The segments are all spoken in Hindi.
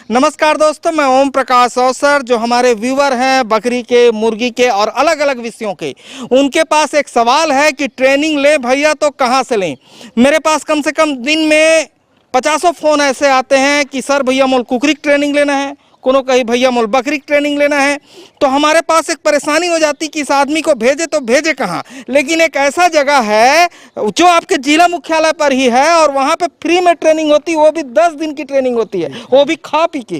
नमस्कार दोस्तों, मैं ओम प्रकाश अवसर। जो हमारे व्यूअर हैं बकरी के, मुर्गी के और अलग अलग विषयों के, उनके पास एक सवाल है कि ट्रेनिंग लें भैया तो कहाँ से लें। मेरे पास कम से कम दिन में 50 फ़ोन ऐसे आते हैं कि सर भैया मोल कुकरी की ट्रेनिंग लेना है, कोनो कहीं भैया मोल बकरी की ट्रेनिंग लेना है। तो हमारे पास एक परेशानी हो जाती कि इस आदमी को भेजे तो भेजे कहाँ। लेकिन एक ऐसा जगह है जो आपके जिला मुख्यालय पर ही है और वहाँ पे फ्री में ट्रेनिंग होती है, वो भी 10 दिन की ट्रेनिंग होती है, वो भी खा पी के।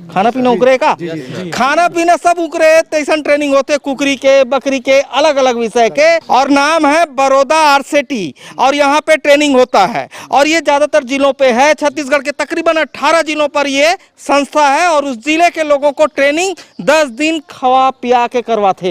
खाना पीना उकरे का, खाना पीना सब उकरे तैसन ट्रेनिंग होते है, कुकरी के, बकरी के, अलग अलग विषय के। और नाम है बड़ौदा आरसीटी और यहाँ पे ट्रेनिंग होता है और ये ज्यादातर जिलों पे है। छत्तीसगढ़ के तकरीबन 18 जिलों पर ये संस्था है और उस जिले के लोगों को ट्रेनिंग 10 दिन खवा पिया के करवाते,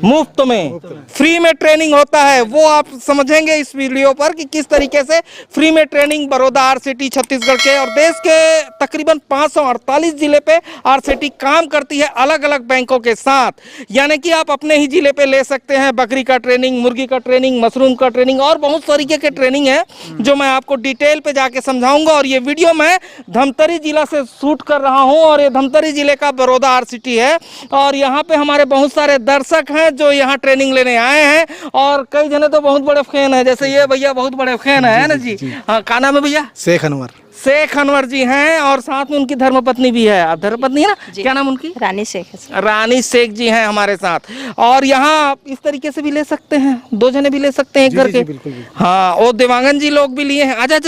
मुफ्त में, फ्री में ट्रेनिंग होता है। वो आप समझेंगे इस वीडियो पर कि किस तरीके से फ्री में ट्रेनिंग बड़ौदा आरसीटी छत्तीसगढ़ के और देश के तकरीबन 548 जिले पे आरसीटी काम करती है अलग अलग बैंकों के साथ। यानी कि आप अपने ही जिले पे ले सकते हैं बकरी का ट्रेनिंग, मुर्गी का ट्रेनिंग, मशरूम का ट्रेनिंग और बहुत तरीके के ट्रेनिंग है जो मैं आपको डिटेल पे जाके समझाऊंगा। और ये वीडियो मैं धमतरी जिला से शूट कर रहा हूँ और ये धमतरी जिले का बड़ौदा आरसीटी है और यहाँ पे हमारे बहुत सारे दर्शक हैं जो यहाँ ट्रेनिंग लेने आए हैं और कई जने तो बहुत बड़े फैन हैं, जैसे ये भैया बहुत बड़े फैन है ना जी। हाँ, क्या नाम है भैया? शेख अनवर। शेख अनवर जी हैं और साथ में उनकी धर्मपत्नी भी है। आप धर्मपत्नी है ना, क्या नाम उनकी? रानी शेख है। रानी शेख जी हैं हमारे साथ। और यहाँ आप इस तरीके से भी ले सकते हैं, 2 जने भी ले सकते हैं एक करके। हाँ, और देवांगन जी लोग भी लिए हैं। आजा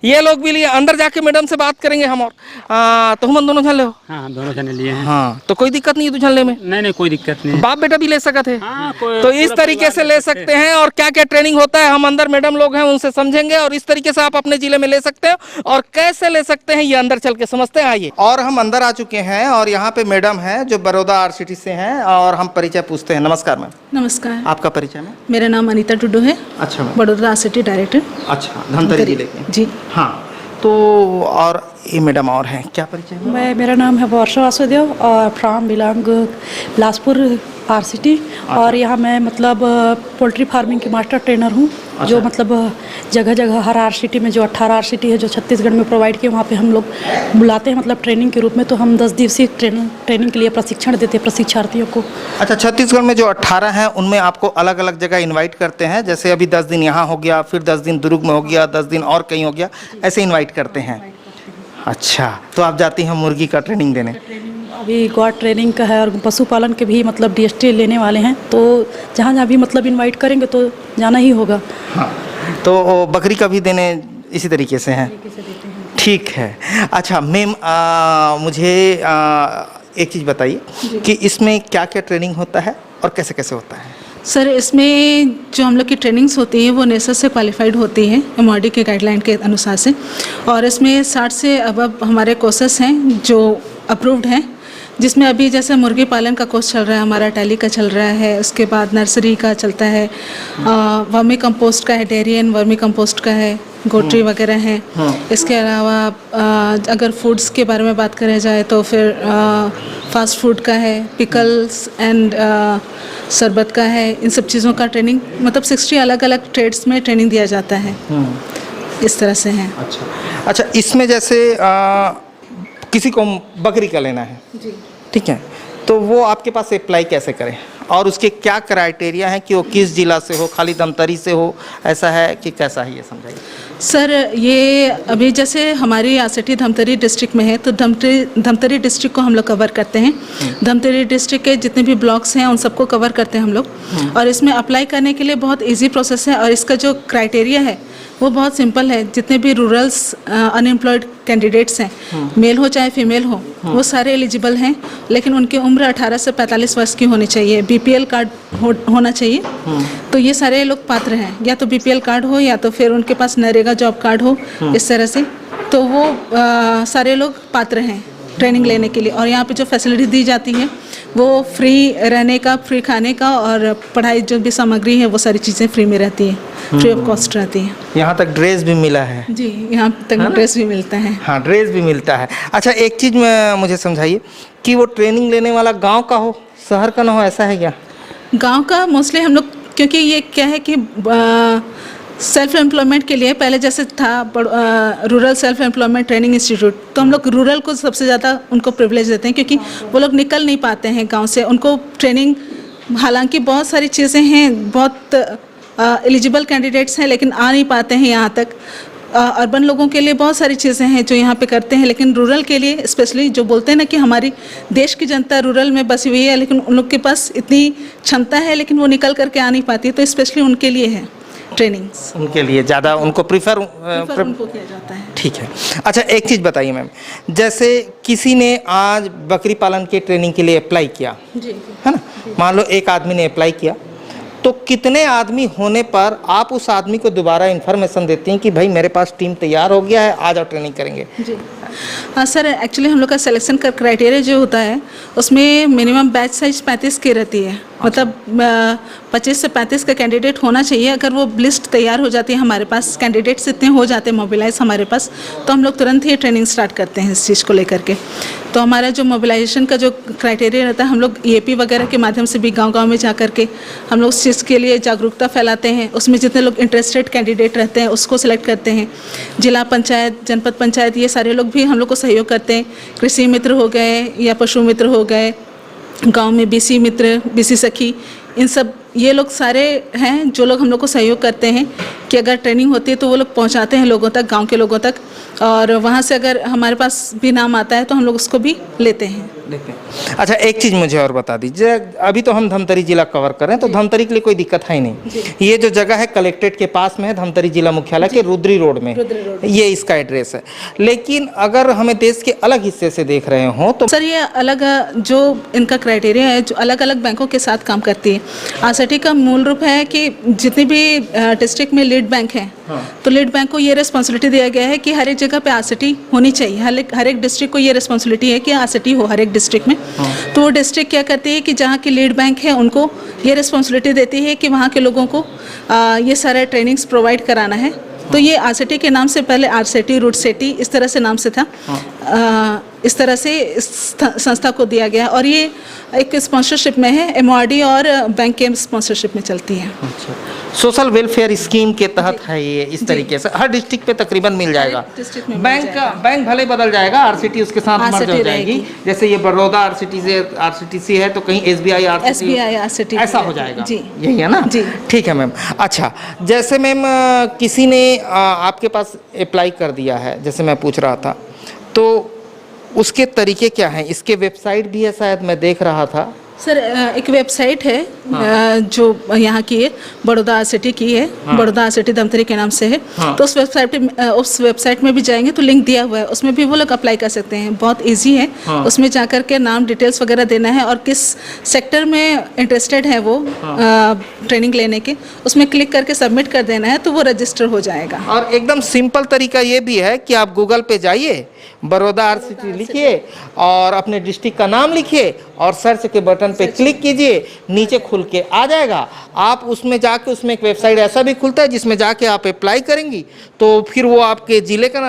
ये लोग भी लिए। अंदर जाके मैडम से बात करेंगे हम। और तो हम दोनों जन ले हो? हाँ, दोनों जने लिए हैं। हाँ, तो कोई दिक्कत नहीं है तुझे में? नहीं, कोई दिक्कत नहीं। बाप बेटा भी ले सकते थे। हाँ, तो इस तरीके से ले सकते हैं। और क्या क्या ट्रेनिंग होता है हम अंदर मैडम लोग हैं उनसे समझेंगे और इस तरीके से आप अपने जिले में ले सकते हैं और कैसे ले सकते हैं ये अंदर चल के समझते हैं। आइए। और हम अंदर आ चुके हैं और यहाँ पे मैडम है जो बड़ौदा आरसीटी से हैं और हम परिचय पूछते हैं। नमस्कार मैम। नमस्कार। आपका परिचय मैम? मेरा नाम अनीता टुडू है। अच्छा मैम। Baroda RCT director. अच्छा, धमतरी जिले के? जी हाँ। तो और ये मैडम और हैं, क्या परिचय है? मेरा नाम है वर्षा वासुदेव और फ्रॉम बिलोंग बिलासपुर आरसीटी। और यहाँ मैं मतलब पोल्ट्री फार्मिंग की मास्टर ट्रेनर हूँ। अच्छा। जो मतलब जगह जगह हर आरसीटी में जो 18 आरसीटी है जो छत्तीसगढ़ में प्रोवाइड किए, वहाँ पे हम लोग बुलाते हैं मतलब ट्रेनिंग के रूप में। तो हम 10 दिवसीय ट्रेनिंग के लिए प्रशिक्षण देते हैं प्रशिक्षार्थियों को। अच्छा, छत्तीसगढ़ में जो 18 हैं उनमें आपको अलग अलग जगह इन्वाइट करते हैं, जैसे अभी 10 दिन यहाँ हो गया, फिर 10 दिन दुर्ग में हो गया, 10 दिन और कहीं हो गया, ऐसे इन्वाइट करते हैं। अच्छा, तो आप जाती हैं मुर्गी का ट्रेनिंग देने? अभी गॉड ट्रेनिंग का है और पशुपालन के भी मतलब डीएसटी लेने वाले हैं, तो जहाँ जहाँ भी मतलब इनवाइट करेंगे तो जाना ही होगा। हाँ, तो बकरी का भी देने इसी तरीके से हैं? ठीक है। अच्छा मैम, मुझे एक चीज़ बताइए कि इसमें क्या क्या ट्रेनिंग होता है और कैसे कैसे होता है? सर, इसमें जो हम लोग की ट्रेनिंग्स होती हैं वो नेसर से क्वालिफाइड होती हैं एमआरडी के गाइडलाइन के अनुसार से। और इसमें 60 से अब हमारे कोर्सेस हैं जो अप्रूव्ड हैं, जिसमें अभी जैसे मुर्गी पालन का कोर्स चल रहा है हमारा, टैली का चल रहा है, उसके बाद नर्सरी का चलता है, वर्मी कंपोस्ट का है, डेयरी एंड वर्मी कंपोस्ट का है, गोट्री वगैरह है। इसके अलावा अगर फूड्स के बारे में बात करें जाए तो फिर फास्ट फूड का है, पिकल्स एंड शरबत का है। इन सब चीज़ों का ट्रेनिंग मतलब 60 अलग अलग ट्रेड्स में ट्रेनिंग दिया जाता है। इस तरह से है। अच्छा, इसमें जैसे किसी को बकरी का लेना है जी, ठीक है, तो वो आपके पास अप्लाई कैसे करें और उसके क्या क्राइटेरिया है कि वो किस जिला से हो, खाली धमतरी से हो, ऐसा है कि कैसा है, ये समझाइए। सर, ये अभी जैसे हमारी आरसीटी धमतरी डिस्ट्रिक्ट में है तो धमतरी डिस्ट्रिक्ट को हम लोग कवर करते हैं। धमतरी डिस्ट्रिक्ट के जितने भी ब्लॉक्स हैं उन सबको कवर करते हैं हम लोग। और इसमें अप्लाई करने के लिए बहुत इजी प्रोसेस है और इसका जो क्राइटेरिया है वो बहुत सिंपल है। जितने भी रूरल्स अनएम्प्लॉयड कैंडिडेट्स हैं, मेल हो चाहे फीमेल हो, वो सारे एलिजिबल हैं, लेकिन उनकी उम्र 18 से 45 वर्ष की होनी चाहिए, बीपीएल कार्ड होना चाहिए। तो ये सारे लोग पात्र हैं, या तो बीपीएल कार्ड हो या तो फिर उनके पास नरेगा जॉब कार्ड हो, इस तरह से। तो वो सारे लोग पात्र हैं ट्रेनिंग लेने के लिए। और यहाँ पे जो फैसिलिटी दी जाती है वो फ्री रहने का, फ्री खाने का और पढ़ाई जो भी सामग्री है वो सारी चीज़ें फ्री में रहती है, फ्री ऑफ कॉस्ट रहती है। यहाँ तक ड्रेस भी मिला है? जी, यहाँ तक ड्रेस भी मिलता है। हाँ, ड्रेस भी मिलता है। अच्छा, एक चीज़ मुझे समझाइए कि वो ट्रेनिंग लेने वाला गांव का हो, शहर का ना हो, ऐसा है क्या? गांव का मोस्टली हम लोग, क्योंकि ये क्या है कि सेल्फ एम्प्लॉयमेंट के लिए पहले जैसे था rural self employment training institute, तो हम लोग रूरल को सबसे ज़्यादा उनको प्रिविलेज देते हैं क्योंकि वो लोग निकल नहीं पाते हैं गांव से, उनको ट्रेनिंग, हालांकि बहुत सारी चीज़ें हैं, बहुत एलिजिबल कैंडिडेट्स हैं लेकिन आ नहीं पाते हैं यहाँ तक। अर्बन लोगों के लिए बहुत सारी चीज़ें हैं जो यहाँ पे करते हैं, लेकिन रूरल के लिए स्पेशली जो बोलते हैं ना कि हमारी देश की जनता रूरल में बसी हुई है, लेकिन उन लोग के पास इतनी क्षमता है लेकिन वो निकल करके आ नहीं पाती, तो स्पेशली उनके लिए है ट्रेनिंग्स, उनके लिए ज़्यादा उनको प्रीफर उनको किया जाता है। ठीक है। अच्छा, एक चीज़ बताइए मैम, जैसे किसी ने आज बकरी पालन के ट्रेनिंग के लिए अप्लाई किया, जी है ना, मान लो एक आदमी ने अप्लाई किया, तो कितने आदमी होने पर आप उस आदमी को दोबारा इन्फॉर्मेशन देती हैं कि भाई मेरे पास टीम तैयार हो गया है, आ जाओ ट्रेनिंग करेंगे? जी हाँ सर, एक्चुअली हम लोग का सिलेक्शन का क्राइटेरिया जो होता है उसमें मिनिमम बैच साइज 35 की रहती है, मतलब 25 से 35 का कैंडिडेट होना चाहिए। अगर वो लिस्ट तैयार हो जाती है, हमारे पास कैंडिडेट्स इतने हो जाते हैं मोबिलाइज हमारे पास, तो हम लोग तुरंत ही ट्रेनिंग स्टार्ट करते हैं इस चीज़ को लेकर के। तो हमारा जो मोबिलाइजेशन का जो क्राइटेरिया रहता है, हम लोग EAP वगैरह के माध्यम से भी गांव-गांव में जा कर के हम लोग इस चीज़ के लिए जागरूकता फैलाते हैं। उसमें जितने लोग इंटरेस्टेड कैंडिडेट रहते हैं उसको सिलेक्ट करते हैं। जिला पंचायत, जनपद पंचायत, ये सारे लोग भी हम लोग को सहयोग करते हैं। कृषि मित्र हो गए या पशु मित्र हो गए, गांव में BC मित्र, BC सखी, इन सब ये लोग सारे हैं जो लोग हम लोग को सहयोग करते हैं कि अगर ट्रेनिंग होती है तो वो लोग पहुंचाते हैं लोगों तक, गांव के लोगों तक, और वहाँ से अगर हमारे पास भी नाम आता है तो हम लोग उसको भी लेते हैं। अच्छा, एक चीज़ मुझे और बता दीजिए, अभी तो हम धमतरी जिला कवर कर रहे हैं, तो धमतरी के लिए कोई दिक्कत है ही नहीं। ये जो जगह है कलेक्ट्रेट के पास में है, धमतरी जिला मुख्यालय के रुद्री रोड में, ये इसका एड्रेस है। लेकिन अगर हमें देश के अलग हिस्से से देख रहे हो तो सर, ये अलग जो इनका क्राइटेरिया है, जो अलग अलग बैंकों के साथ काम करती है। आरसीटी का मूल रूप है कि जितनी भी डिस्ट्रिक्ट में लीड बैंक है, तो लीड बैंक को ये रिस्पॉन्सिबिलिटी दिया गया है कि हर एक जगह पे आरसीटी होनी चाहिए। हर एक डिस्ट्रिक्ट को ये रिस्पॉन्सिबिलिटी है कि आरसीटी हो हर एक डिस्ट्रिक्ट में। तो वो डिस्ट्रिक्ट क्या करती है कि जहाँ की लीड बैंक है उनको ये रिस्पॉन्सिबिलिटी देती है कि वहाँ के लोगों को ये सारे ट्रेनिंग्स प्रोवाइड कराना है। तो ये आरसीटी के नाम से पहले आरसीटी, रूट सेटी, इस तरह से नाम से था। इस तरह से इस संस्था को दिया गया और ये एक स्पॉन्सरशिप में है, MORD और बैंक के स्पॉन्सरशिप में चलती है। अच्छा, सोशल वेलफेयर स्कीम के तहत है ये, इस तरीके से हर डिस्ट्रिक्ट पे तकरीबन मिल जाएगा। बैंक भले बदल जाएगा, आरसीटी उसके साथ मर्ज हो जाएगी। जैसे ये बड़ौदा आरसीटीसी है तो कहीं SBI आरसीटी, ऐसा हो जाएगा। जी, यही है ना? जी, ठीक है मैम। अच्छा, जैसे मैम किसी ने आपके पास अप्लाई कर दिया है, जैसे मैं पूछ रहा था, तो उसके तरीके क्या हैं? इसके वेबसाइट भी है शायद, मैं देख रहा था। सर, एक वेबसाइट है जो यहाँ की है, बड़ौदा आरसीटी की है, बड़ौदा आरसीटी धमतरी के नाम से है। तो उस वेबसाइट में भी जाएंगे तो लिंक दिया हुआ है, उसमें भी वो लोग अप्लाई कर सकते हैं। बहुत इजी है। उसमें जा कर के नाम, डिटेल्स वगैरह देना है और किस सेक्टर में इंटरेस्टेड है वो ट्रेनिंग लेने के, उसमें क्लिक करके सबमिट कर देना है तो वो रजिस्टर हो जाएगा। और एकदम सिंपल तरीका ये भी है कि आप गूगल पे जाइए, बड़ौदा आरसीटी लिखिए और अपने डिस्ट्रिक्ट का नाम लिखिए और सर्च के बटन पे क्लिक कीजिए, नीचे खुल के आ जाएगा। आप उसमें जाके, उसमें एक वेबसाइट ऐसा भी खुलता है जिसमें जाके आप अप्लाई करेंगी तो फिर वो आपके जिले का,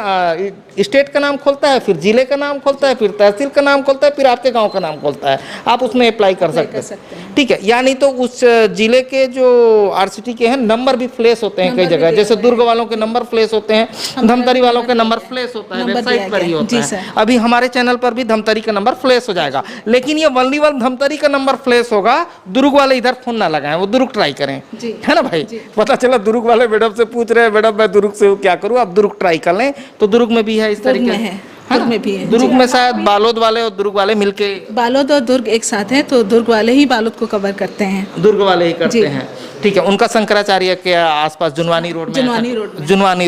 स्टेट का नाम खोलता है, फिर जिले का नाम खोलता है, फिर तहसील का नाम खोलता है, फिर आपके गांव का नाम खोलता है। आप उसमें अप्लाई कर सकते हैं। ठीक है, यानी तो उस जिले के जो आरसीटी के हैं नंबर भी फ्लैश होते हैं कई जगह, जैसे दुर्ग वालों के नंबर फ्लैश होते हैं, धमतरी वालों के नंबर फ्लैश होता है, वेबसाइट पर ही होता है। अभी हमारे चैनल पर भी धमतरी का नंबर फ्लैश हो जाएगा, लेकिन ये वनलीवल धमतरी का नंबर फ्लैश होगा। दुर्ग वाले इधर फोन ना लगाएं, वो दुर्ग ट्राई करें, है ना भाई? पता चला दुर्ग वाले मैडम से पूछ रहे हैं, मैडम मैं दुर्ग से क्या करूं, आप दुर्ग ट्राई कर लें। तो दुर्ग में भी है इस तरीके से, दुर्ग में भी है। दुर्ग में शायद बालोद वाले और दुर्ग वाले मिलके, बालोद और दुर्ग एक साथ हैं, तो दुर्ग वाले ही बालोद को कवर करते हैं, दुर्ग वाले ही करते हैं। ठीक है, उनका शंकराचार्य के आसपास जुनवानी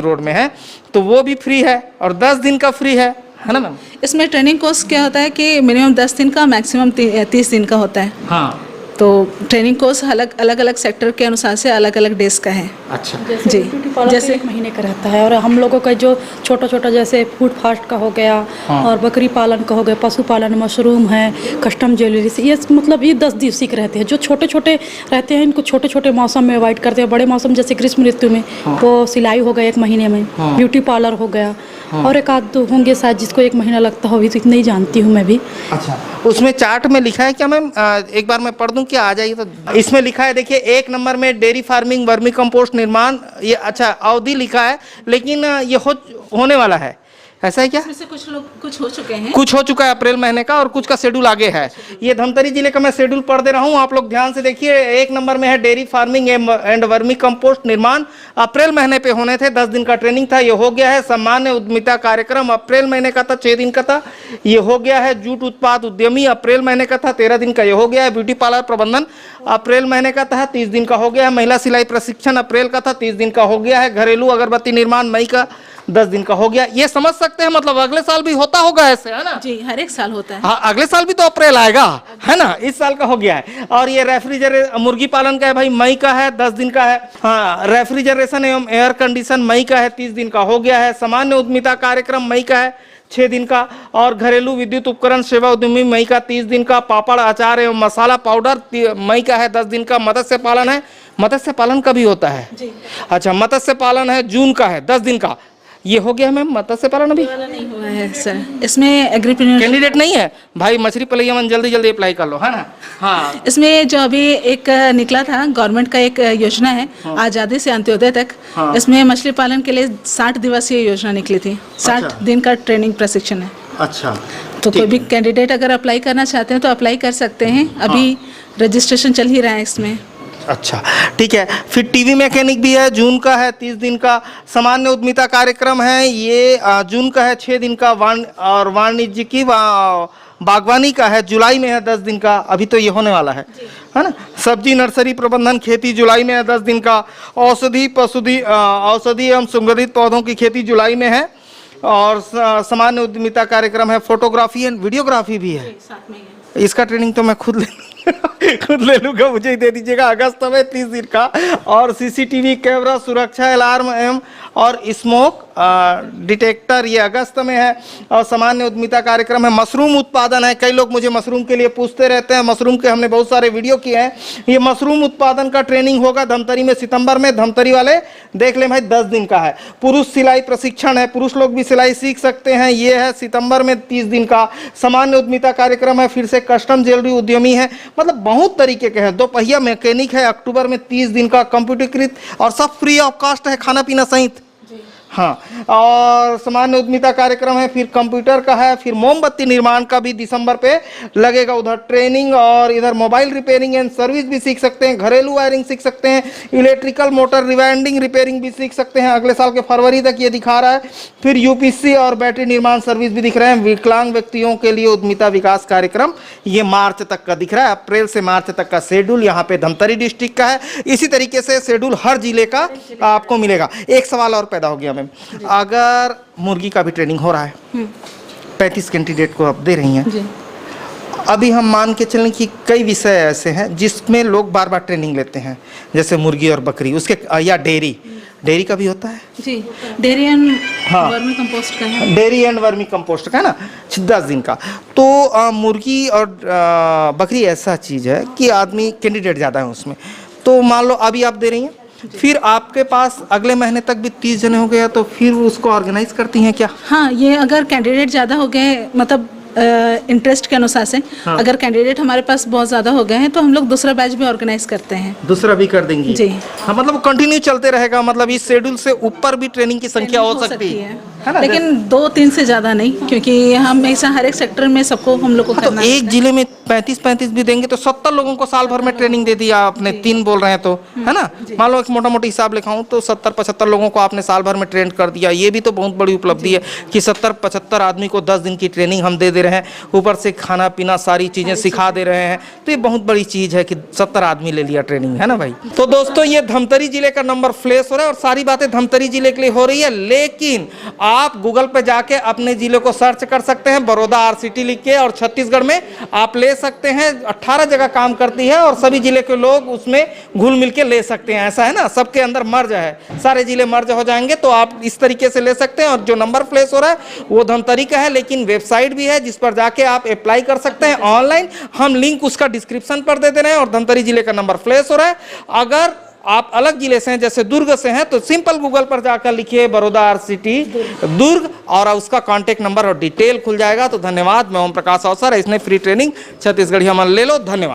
रोड में है, तो वो भी फ्री है और 10 दिन का फ्री है ना मैम? इसमें ट्रेनिंग कोर्स क्या होता है कि मिनिमम 10 दिन का, मैक्सिमम 30 दिन का होता है। हाँ, तो ट्रेनिंग कोर्स अलग अलग सेक्टर के अनुसार से अलग अलग डेज का है। अच्छा जी, जैसे 1 महीने का रहता है और हम लोगों का जो छोटा जैसे फूड फास्ट का हो गया, और बकरी पालन का हो गया, पशु पालन, मशरूम है, कस्टम ज्वेलरी से, ये मतलब ये 10 दिवसीय के रहते हैं। जो छोटे रहते हैं इनको छोटे मौसम में अवॉइड करते हैं। बड़े मौसम जैसे ग्रीष्म ऋतु में वो सिलाई हो गया 1 महीने में, ब्यूटी पार्लर हो गया, और एक आध दो होंगे शायद जिसको 1 महीना लगता हो, भी तो इतना ही जानती हूँ मैं भी। अच्छा, उसमें चार्ट में लिखा है क्या मैम? एक बार मैं पढ़ दूँ रुकिए आ जाइए। तो इसमें लिखा है देखिए 1 नंबर में डेयरी फार्मिंग वर्मी कंपोस्ट निर्माण, ये अच्छा अवधि लिखा है, लेकिन ये होने वाला है, ऐसा है क्या? इसमें से कुछ लोग कुछ हो चुके हैं, कुछ हो चुका है अप्रैल महीने का और कुछ का शेड्यूल आगे है। ये धमतरी जिले का मैं शेड्यूल पढ़ दे रहा हूँ, आप लोग ध्यान से देखिए। 1 नंबर में है dairy farming and vermi compost निर्माण, अप्रैल महीने पे होने थे, 10 दिन का ट्रेनिंग था, ये हो गया है। सामान्य उद्यमिता कार्यक्रम अप्रैल महीने का था, 6 दिन का था, ये हो गया है। जूट उत्पाद उद्यमी अप्रैल महीने का था, 13 दिन का, ये हो गया है। ब्यूटी पार्लर प्रबंधन अप्रैल महीने का था, 30 दिन का हो गया है। महिला सिलाई प्रशिक्षण अप्रैल का था, 30 दिन का हो गया है। घरेलू अगरबत्ती निर्माण मई का 10 दिन का हो गया। ये समझ सकते हैं, मतलब अगले साल भी होता होगा ऐसे, है ना? जी हर एक साल होता है। हाँ, अगले साल भी तो अप्रैल आएगा, है ना? इस साल का हो गया है। और ये रेफ्रिजरेशन मुर्गी पालन का है भाई, मई का है, 10 दिन का है। हाँ, रेफ्रिजरेशन एवं एयर कंडीशन मई का है, 30 दिन का हो गया है। सामान्य उद्यमिता कार्यक्रम मई का है, 6 दिन का। और घरेलू विद्युत उपकरण सेवा उद्यमी मई का, 30 दिन का। पापड़ अचार एवं मसाला पाउडर मई का है, 10 दिन का। मत्स्य पालन है, मत्स्य पालन का भी होता है। अच्छा, मत्स्य पालन है, जून का है, 10 दिन का। ये हो गया मैम, मत्स्य पालन अभी नहीं हुआ है सर, इसमें एग्रीप्रेन्योर कैंडिडेट नहीं है भाई। मछली पलैया मन जल्दी जल्दी अप्लाई कर लो, है ना? हाँ, इसमें जो अभी एक निकला था गवर्नमेंट का एक योजना है, आज़ादी से अंत्योदय तक। इसमें मछली पालन के लिए 60 दिवसीय योजना निकली थी, 60 दिन का ट्रेनिंग प्रशिक्षण है। अच्छा, तो कोई भी कैंडिडेट अगर अप्लाई करना चाहते हैं तो अप्लाई कर सकते हैं, अभी रजिस्ट्रेशन चल ही रहा है इसमें। अच्छा ठीक है। फिर टीवी मैकेनिक भी है, जून का है, 30 दिन का। सामान्य उद्यमिता कार्यक्रम है, ये जून का है, 6 दिन का। और वाणिज्यिकी बागवानी का है, जुलाई में है, 10 दिन का। अभी तो ये होने वाला है ना? सब्जी नर्सरी प्रबंधन खेती जुलाई में है, 10 दिन का। औषधि औषधि एवं सुगंधित पौधों की खेती जुलाई में है। और सामान्य उद्यमिता कार्यक्रम है, फोटोग्राफी एंड वीडियोग्राफी भी है। इसका ट्रेनिंग तो मैं खुद ले लूँगा, मुझे ही दे दीजिएगा। अगस्त में 30 दिन का। और सीसीटीवी कैमरा सुरक्षा अलार्म एवं और स्मोक डिटेक्टर, ये अगस्त में है। और सामान्य उद्यमिता कार्यक्रम है, मशरूम उत्पादन है। कई लोग मुझे मशरूम के लिए पूछते रहते हैं, मशरूम के हमने बहुत सारे वीडियो किए हैं। ये मशरूम उत्पादन का ट्रेनिंग होगा धमतरी में, सितंबर में। धमतरी वाले देख लें भाई, 10 दिन का है। पुरुष सिलाई प्रशिक्षण है, पुरुष लोग भी सिलाई सीख सकते हैं, ये है सितंबर में, 30 दिन का। सामान्य उद्यमिता कार्यक्रम है, फिर से कस्टम ज्वेलरी उद्यमी है, मतलब बहुत तरीके के हैं। 2 पहिया मैकेनिक है, अक्टूबर में, 30 दिन का। कंप्यूटरीकृत और सब फ्री ऑफ कॉस्ट है, खाना पीना सहित। हाँ, और सामान्य उद्यमिता कार्यक्रम है, फिर कंप्यूटर का है, फिर मोमबत्ती निर्माण का भी दिसंबर पे लगेगा उधर ट्रेनिंग। और इधर मोबाइल रिपेयरिंग एंड सर्विस भी सीख सकते हैं, घरेलू वायरिंग सीख सकते हैं, इलेक्ट्रिकल मोटर रिवाइंडिंग रिपेयरिंग भी सीख सकते हैं। अगले साल के फरवरी तक ये दिखा रहा है। फिर यूपीसी और बैटरी निर्माण सर्विस भी दिख रहे हैं। विकलांग व्यक्तियों के लिए उद्यमिता विकास कार्यक्रम, ये मार्च तक का दिख रहा है, अप्रैल से मार्च तक का शेड्यूल यहाँ पे धमतरी डिस्ट्रिक्ट का है। इसी तरीके से शेड्यूल हर जिले का आपको मिलेगा। एक सवाल और पैदा हो गया, अगर मुर्गी का भी ट्रेनिंग हो रहा है, 35 कैंडिडेट को आप दे रही हैं, अभी हम मान के चलें कि कई विषय ऐसे हैं जिसमें लोग बार बार ट्रेनिंग लेते हैं, जैसे मुर्गी और बकरी, उसके या डेयरी का भी होता है जी, डेयरी एंड वर्मी कंपोस्ट का है, डेयरी एंड वर्मी कंपोस्ट का है ना, 10 दिन का। तो मुर्गी और बकरी ऐसा चीज़ है कि आदमी कैंडिडेट ज़्यादा है उसमें। तो मान लो अभी आप दे रही हैं, फिर आपके पास अगले महीने तक भी 30 जने हो गया, तो फिर उसको ऑर्गेनाइज करती हैं क्या? हाँ, ये अगर कैंडिडेट ज़्यादा हो गए, मतलब इंटरेस्ट के अनुसार से, अगर कैंडिडेट हमारे पास बहुत ज़्यादा हो गए हैं तो हम लोग दूसरा बैच भी ऑर्गेनाइज करते हैं। दूसरा भी कर देंगी जी। हाँ, मतलब कंटिन्यू चलते रहेगा, मतलब इस शेड्यूल से ऊपर भी ट्रेनिंग की संख्या हो सकती है ना? लेकिन 2-3 से ज़्यादा नहीं, क्योंकि हम ऐसा हर एक सेक्टर में सबको हम लोग को तो एक जिले में 35 भी देंगे तो 70 लोगों को साल भर में ट्रेनिंग दे दिया आपने। 3 बोल रहे हैं तो, है ना? मान लो एक मोटा मोटी हिसाब लिखाऊं तो 70-75 लोगों को आपने साल भर में ट्रेन कर दिया। ये भी तो बहुत बड़ी उपलब्धि है कि 70-75 आदमी को 10 दिन की ट्रेनिंग हम दे रहे हैं, ऊपर से खाना पीना सारी चीजें सिखा दे रहे हैं। तो ये बहुत बड़ी चीज है कि 70 आदमी ले लिया ट्रेनिंग, है ना भाई? तो दोस्तों, ये धमतरी जिले का नंबर फ्लैश हो रहा है और सारी बातें धमतरी जिले के लिए हो रही है। लेकिन आप गूगल पे जाके अपने जिले को सर्च कर सकते हैं, बड़ौदा RCT लिख के, और छत्तीसगढ़ में आप ले सकते हैं। 18 जगह काम करती है और सभी जिले के लोग उसमें घुल मिल के ले सकते हैं, ऐसा है ना? सबके अंदर मर्ज है, सारे जिले मर्ज हो जाएंगे, तो आप इस तरीके से ले सकते हैं। और जो नंबर फ्लैश हो रहा है वो धमतरी का है, लेकिन वेबसाइट भी है जिस पर जाके आप अप्लाई कर सकते हैं ऑनलाइन। हम लिंक उसका डिस्क्रिप्शन पर दे दे रहे हैं। और धमतरी जिले का नंबर फ्लैश हो रहा है। अगर आप अलग जिले से हैं, जैसे दुर्ग से हैं, तो सिंपल गूगल पर जाकर लिखिए बड़ौदा RCT दुर्ग और उसका कांटेक्ट नंबर और डिटेल खुल जाएगा। तो धन्यवाद। मैं ओम प्रकाश अवसर, इसने फ्री ट्रेनिंग छत्तीसगढ़ी हमन ले लो। धन्यवाद।